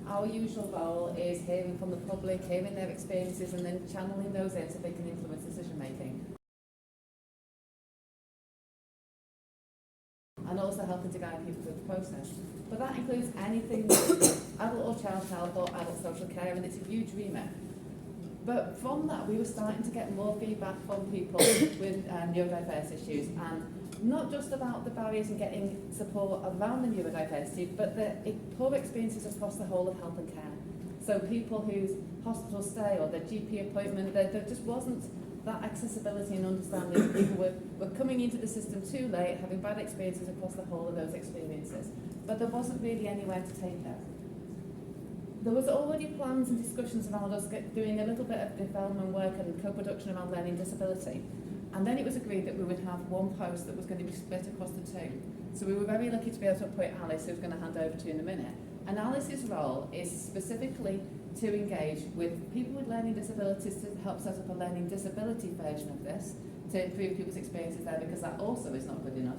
Our usual role is hearing from the public, hearing their experiences, and then channeling those in so they can influence decision making. And also helping to guide people through the process. But that includes anything adult or child health or adult social care, and it's a huge remit. But from that, we were starting to get more feedback from people with neurodiverse issues, and not just about the barriers in getting support around the neurodiversity, but the poor experiences across the whole of health and care. So people whose hospital stay or their GP appointment, there just wasn't that accessibility and understanding. People were coming into the system too late, having bad experiences across the whole of those experiences. But there wasn't really anywhere to take it. There was already plans and discussions around us doing a little bit of development work and co-production around learning disability. And then it was agreed that we would have one post that was going to be split across the two. So we were very lucky to be able to appoint Alice, who I was going to hand over to in a minute. And Alice's role is specifically to engage with people with learning disabilities to help set up a learning disability version of this, to improve people's experiences there, because that also is not good enough.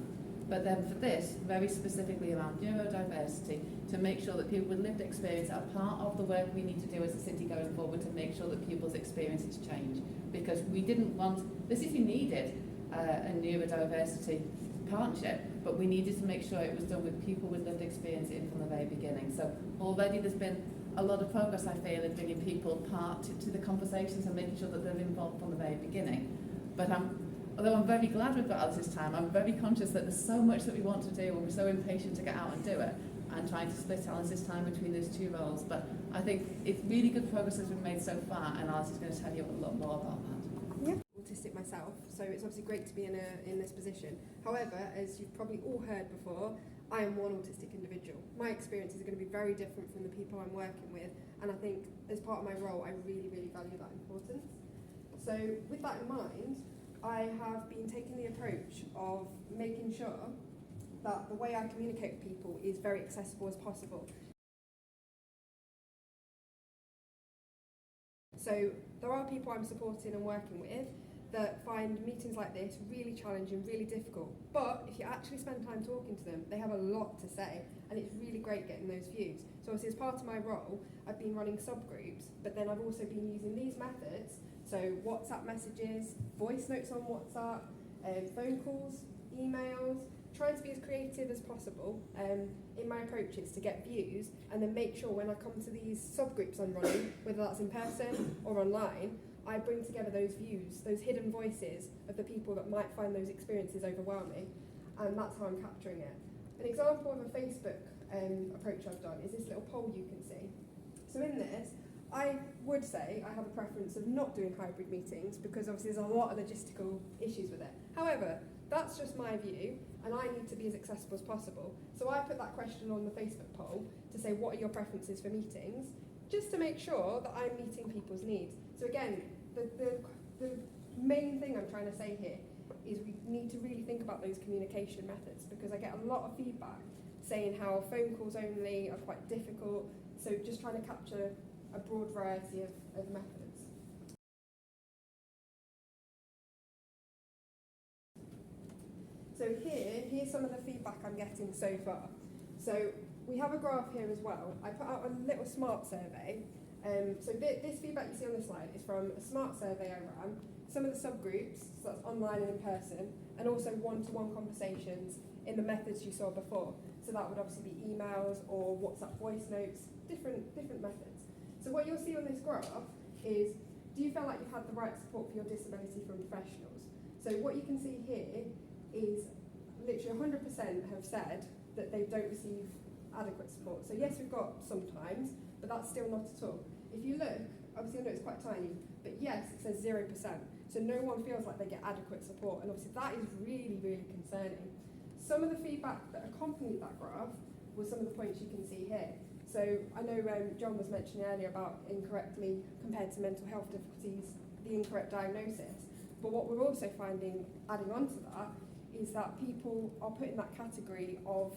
But then for this, very specifically around neurodiversity, to make sure that people with lived experience are part of the work we need to do as a city going forward to make sure that people's experiences change. Because we didn't want, the city needed a neurodiversity partnership, but we needed to make sure it was done with people with lived experience in from the very beginning. So already there's been a lot of progress, I feel, in bringing people part to the conversations and making sure that they're involved from the very beginning. But although I'm very glad we've got Alice's time, I'm very conscious that there's so much that we want to do and we're so impatient to get out and do it, and trying to split Alice's time between those two roles. But I think it's really good progress has been made so far, and Alice is going to tell you a lot more about that. Yeah. Autistic myself, so it's obviously great to be in this position. However, as you've probably all heard before, I am one autistic individual. My experiences are going to be very different from the people I'm working with, and I think as part of my role, I really, really value that importance. So with that in mind, I have been taking the approach of making sure that the way I communicate with people is very accessible as possible. So there are people I'm supporting and working with that find meetings like this really challenging, really difficult. But if you actually spend time talking to them, they have a lot to say, and it's really great getting those views. So obviously as part of my role, I've been running subgroups, but then I've also been using these methods. So WhatsApp messages, voice notes on WhatsApp, phone calls, emails, trying to be as creative as possible in my approaches to get views, and then make sure when I come to these subgroups I'm running, whether that's in person or online, I bring together those views, those hidden voices of the people that might find those experiences overwhelming, and that's how I'm capturing it. An example of a Facebook approach I've done is this little poll you can see. So in this, I would say I have a preference of not doing hybrid meetings because obviously there's a lot of logistical issues with it. However, that's just my view, and I need to be as accessible as possible. So I put that question on the Facebook poll to say, what are your preferences for meetings? Just to make sure that I'm meeting people's needs. So again, the main thing I'm trying to say here is we need to really think about those communication methods, because I get a lot of feedback saying how phone calls only are quite difficult. So just trying to capture a broad variety of methods. So here's some of the feedback I'm getting so far. So we have a graph here as well. I put out a little SMART survey. So this feedback you see on this slide is from a SMART survey I ran, some of the subgroups, so that's online and in person, and also one-to-one conversations in the methods you saw before. So that would obviously be emails or WhatsApp voice notes, different methods. So what you'll see on this graph is, do you feel like you've had the right support for your disability from professionals? So what you can see here is literally 100% have said that they don't receive adequate support. So yes, we've got sometimes, but that's still not at all. If you look, obviously I know it's quite tiny, but yes, it says 0%. So no one feels like they get adequate support, and obviously that is really, really concerning. Some of the feedback that accompanied that graph was some of the points you can see here. So I know John was mentioning earlier about incorrectly compared to mental health difficulties, the incorrect diagnosis. But what we're also finding, adding on to that, is that people are put in that category of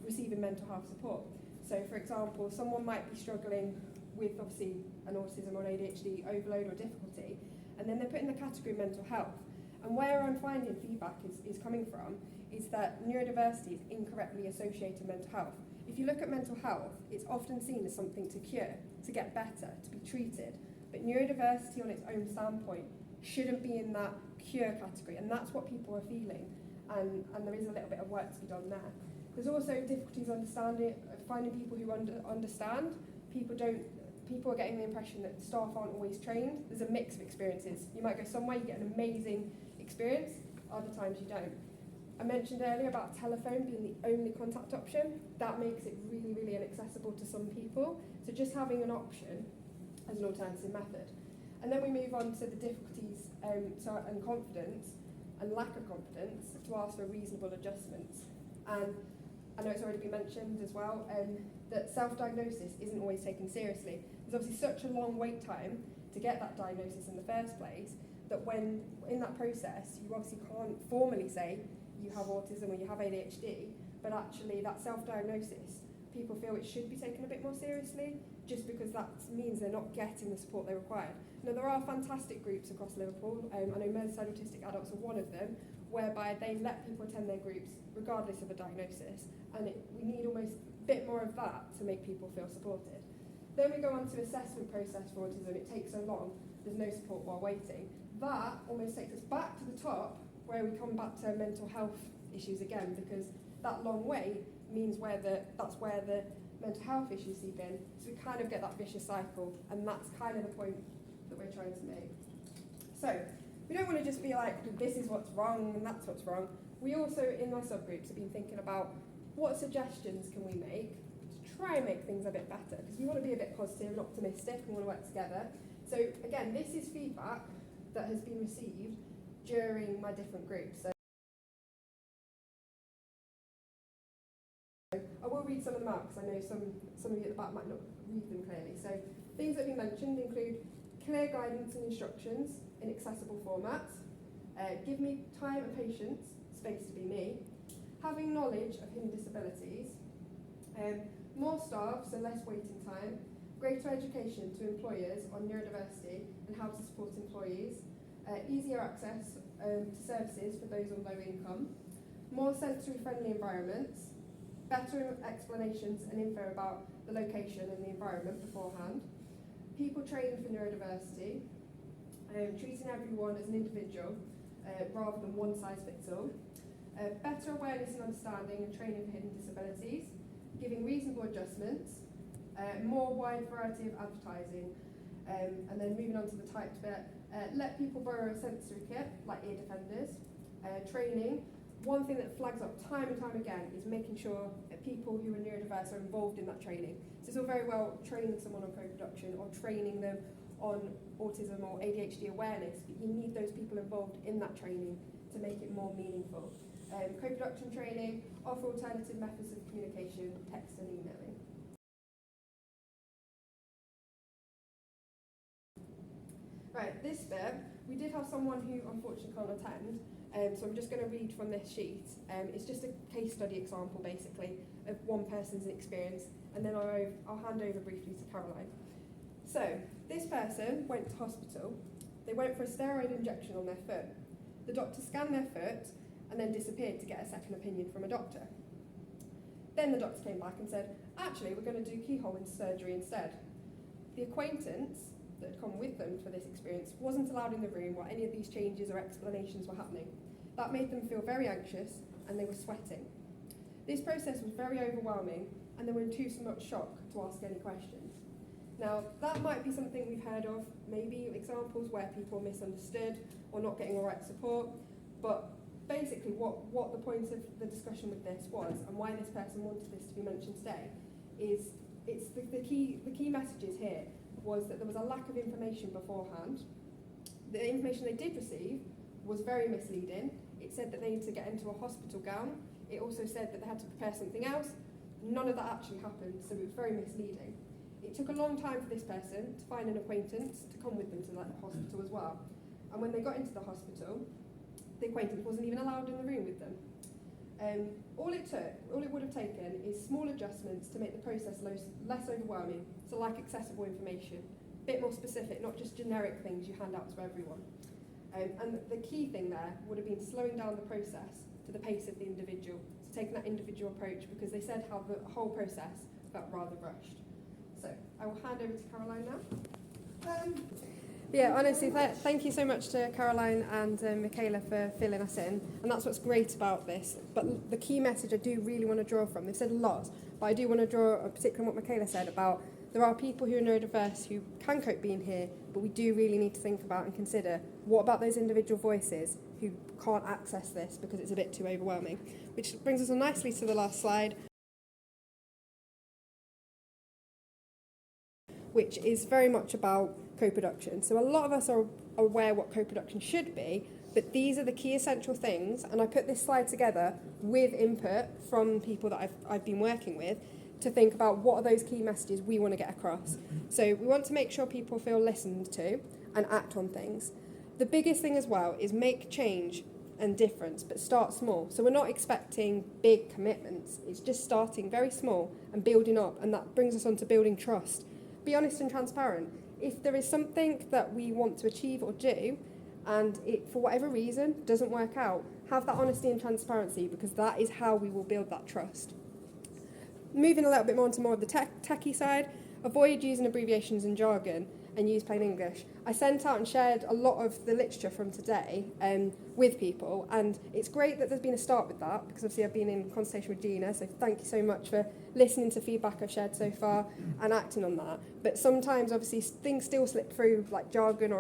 receiving mental health support. So for example, someone might be struggling with obviously an autism or an ADHD overload or difficulty, and then they're put in the category of mental health. And where I'm finding feedback is coming from is that neurodiversity is incorrectly associated with mental health. If If you look at mental health, it's often seen as something to cure, to get better, to be treated. But neurodiversity on its own standpoint shouldn't be in that cure category, and that's what people are feeling. And there is a little bit of work to be done there. There's also difficulties finding people who understand. People are getting the impression that staff aren't always trained. There's a mix of experiences. You might go somewhere, you get an amazing experience, other times you don't. I mentioned earlier about telephone being the only contact option. That makes it really, really inaccessible to some people. So just having an option as an alternative method. And then we move on to the difficulties and confidence and lack of confidence to ask for reasonable adjustments. And I know it's already been mentioned as well that self-diagnosis isn't always taken seriously. There's obviously such a long wait time to get that diagnosis in the first place that when in that process you obviously can't formally say you have autism or you have ADHD, but actually that self-diagnosis, people feel it should be taken a bit more seriously just because that means they're not getting the support they require. Now there are fantastic groups across Liverpool, I know Merseyside Autistic Adults are one of them, whereby they let people attend their groups regardless of a diagnosis, and we need almost a bit more of that to make people feel supported. Then we go on to assessment process for autism. It takes so long, there's no support while waiting. That almost takes us back to the top where we come back to mental health issues again, because that long wait means that's where the mental health issues seep in. So we kind of get that vicious cycle, and that's kind of the point that we're trying to make. So we don't want to just be like, this is what's wrong and that's what's wrong. We also, in our subgroups, have been thinking about what suggestions can we make to try and make things a bit better, because we want to be a bit positive and optimistic and want to work together. So again, this is feedback that has been received during my different groups. So I will read some of them out because I know some of you at the back might not read them clearly. So things that we mentioned include clear guidance and instructions in accessible formats, give me time and patience, space to be me, having knowledge of hidden disabilities, more staff, so less waiting time, greater education to employers on neurodiversity and how to support employees, easier access to services for those on low income, more sensory-friendly environments, better explanations and info about the location and the environment beforehand, people training for neurodiversity, treating everyone as an individual rather than one size fits all, better awareness and understanding and training for hidden disabilities, giving reasonable adjustments, more wide variety of advertising, and then moving on to the typed bit, let people borrow a sensory kit like ear defenders, training. One thing that flags up time and time again is making sure that people who are neurodiverse are involved in that training. So it's all very well training someone on co-production or training them on autism or ADHD awareness, but you need those people involved in that training to make it more meaningful. Co-production training, offer alternative methods of communication, text and emailing. Right, this bit, we did have someone who unfortunately can't attend, so I'm just going to read from this sheet. It's just a case study example, basically, of one person's experience, and then I'll hand over briefly to Caroline. So, this person went to hospital. They went for a steroid injection on their foot. The doctor scanned their foot and then disappeared to get a second opinion from a doctor. Then the doctor came back and said, actually, we're going to do keyhole surgery instead. The acquaintance that had come with them for this experience wasn't allowed in the room while any of these changes or explanations were happening. That made them feel very anxious and they were sweating. This process was very overwhelming and they were in too much shock to ask any questions. Now, that might be something we've heard of, maybe examples where people are misunderstood or not getting the right support, but basically what the point of the discussion with this was, and why this person wanted this to be mentioned today, is the key messages here was that there was a lack of information beforehand. The information they did receive was very misleading. It said that they needed to get into a hospital gown. It also said that they had to prepare something else. None of that actually happened, so it was very misleading. It took a long time for this person to find an acquaintance to come with them to the hospital as well. And when they got into the hospital, the acquaintance wasn't even allowed in the room with them. All it would have taken is small adjustments to make the process less overwhelming, so like accessible information, a bit more specific, not just generic things you hand out to everyone. And the key thing there would have been slowing down the process to the pace of the individual, so taking that individual approach, because they said how the whole process felt rather rushed. So I will hand over to Caroline now. Yeah, honestly, thank you so much to Caroline and Michaela for filling us in. And that's what's great about this. But the key message I do really want to draw from, they've said a lot, but I do want to draw particularly on what Michaela said about there are people who are neurodiverse who can cope being here, but we do really need to think about and consider what about those individual voices who can't access this because it's a bit too overwhelming. Which brings us on nicely to the last slide, which is very much about co-production. So a lot of us are aware what co-production should be, but these are the key essential things, and I put this slide together with input from people that I've been working with to think about what are those key messages we want to get across. So we want to make sure people feel listened to and act on things. The biggest thing as well is make change and difference, but start small. So we're not expecting big commitments, it's just starting very small and building up, and that brings us on to building trust. Be honest and transparent. If there is something that we want to achieve or do, and it, for whatever reason, doesn't work out, have that honesty and transparency, because that is how we will build that trust. Moving a little bit more into more of the techie side, avoid using abbreviations and jargon and use plain English. I sent out and shared a lot of the literature from today with people, and it's great that there's been a start with that, because obviously I've been in consultation with Gina, so thank you so much for listening to feedback I've shared so far and acting on that. But sometimes obviously things still slip through, like jargon or